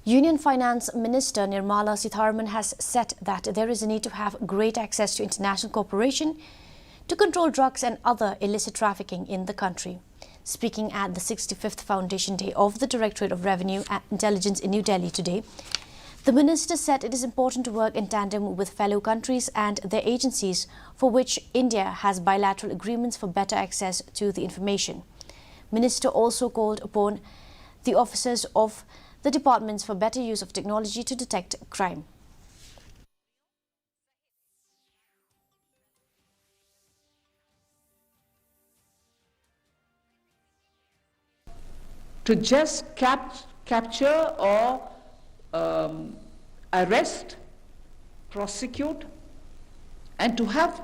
Union Finance Minister Nirmala Sitharaman has said that there is a need to have great access to international cooperation to control drugs and other illicit trafficking in the country. Speaking at the 65th Foundation Day of the Directorate of Revenue and Intelligence in New Delhi today, the minister said it is important to work in tandem with fellow countries and their agencies for which India has bilateral agreements for better access to the information. Minister also called upon the officers of the departments for better use of technology to detect crime. To just capture or arrest, prosecute, and to have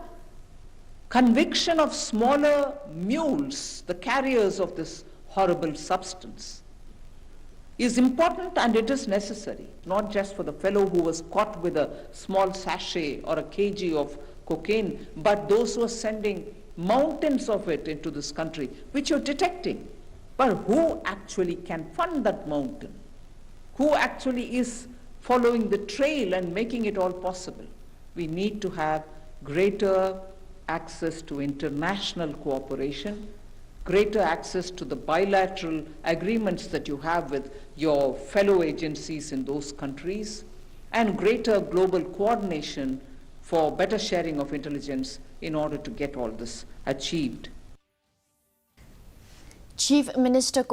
conviction of smaller mules, the carriers of this horrible substance, is important, and it is necessary, not just for the fellow who was caught with a small sachet or a kg of cocaine, but those who are sending mountains of it into this country, which you're detecting. But who actually can fund that mountain? Who actually is following the trail and making it all possible? We need to have greater access to international cooperation, greater access to the bilateral agreements that you have with your fellow agencies in those countries, and greater global coordination for better sharing of intelligence in order to get all this achieved. Chief Minister